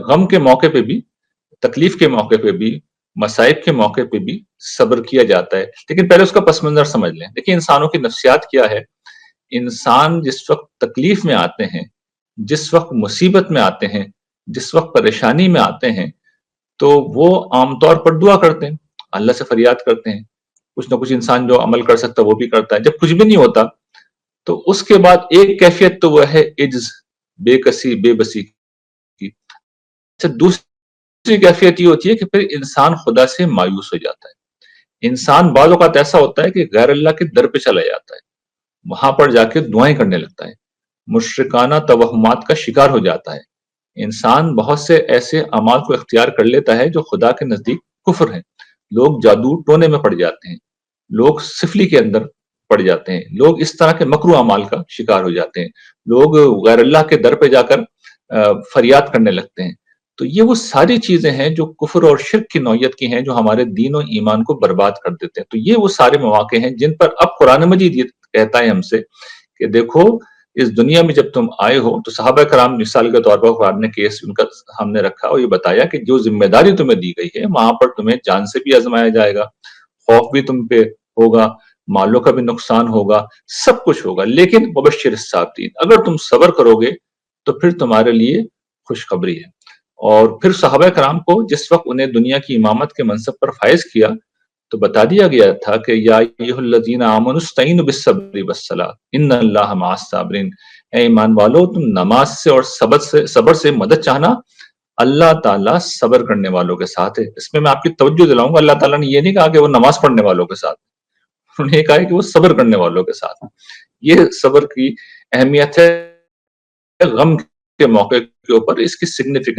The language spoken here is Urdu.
غم کے موقع پہ بھی، تکلیف کے موقع پہ بھی، مصائب کے موقع پہ بھی صبر کیا جاتا ہے، لیکن پہلے اس کا پس منظر سمجھ لیں۔ دیکھیں انسانوں کی نفسیات کیا ہے، انسان جس وقت تکلیف میں آتے ہیں، جس وقت مصیبت میں آتے ہیں، جس وقت پریشانی میں آتے ہیں، تو وہ عام طور پر دعا کرتے ہیں، اللہ سے فریاد کرتے ہیں۔ کچھ نہ کچھ انسان جو عمل کر سکتا ہے وہ بھی کرتا ہے۔ جب کچھ بھی نہیں ہوتا تو اس کے بعد ایک کیفیت تو وہ ہے عجز، بے کسی، بے بسی کی۔ اچھا، دوسری کیفیت یہ ہوتی ہے کہ پھر انسان خدا سے مایوس ہو جاتا ہے۔ انسان بعض اوقات ایسا ہوتا ہے کہ غیر اللہ کے در پہ چلا جاتا ہے، وہاں پر جا کے دعائیں کرنے لگتا ہے، مشرکانہ توہمات کا شکار ہو جاتا ہے۔ انسان بہت سے ایسے اعمال کو اختیار کر لیتا ہے جو خدا کے نزدیک کفر ہیں۔ لوگ جادو ٹونے میں پڑ جاتے ہیں، لوگ سفلی کے اندر پڑ جاتے ہیں، لوگ اس طرح کے مکروہ اعمال کا شکار ہو جاتے ہیں، لوگ غیر اللہ کے در پہ جا کر فریاد کرنے لگتے ہیں۔ تو یہ وہ ساری چیزیں ہیں جو کفر اور شرک کی نوعیت کی ہیں، جو ہمارے دین و ایمان کو برباد کر دیتے ہیں۔ تو یہ وہ سارے مواقع ہیں جن پر اب قرآن مجید یہ کہتا ہے ہم سے کہ دیکھو اس دنیا میں جب تم آئے ہو تو صحابہ کرام مثال کے طور پر قرآن نے کیس ان کا ہم نے رکھا اور یہ بتایا کہ جو ذمہ داری تمہیں دی گئی ہے وہاں پر تمہیں جان سے بھی آزمایا جائے گا، خوف بھی تم پہ ہوگا، مالوں کا بھی نقصان ہوگا، سب کچھ ہوگا، لیکن مبشر الصابرین، اگر تم صبر کرو گے تو پھر تمہارے لیے خوشخبری ہے۔ اور پھر صحابہ کرام کو جس وقت انہیں دنیا کی امامت کے منصب پر فائز کیا تو بتا دیا گیا تھا کہ یا ایھا الذین آمنوا استعینوا بالصبر والصلاۃ ان اللہ مع الصابرین، اے ایمان والو تم نماز سے اور صبر سے مدد چاہنا، اللہ تعالیٰ صبر کرنے والوں کے ساتھ ہے۔ اس میں آپ کی توجہ دلاؤں گا، اللہ تعالیٰ نے یہ نہیں کہا کہ وہ نماز پڑھنے والوں کے ساتھ، انہوں نے کہا ہے کہ وہ صبر کرنے والوں کے ساتھ۔ یہ صبر کی اہمیت ہے غم کے موقع کے اوپر، اس کی سگنیفیکنس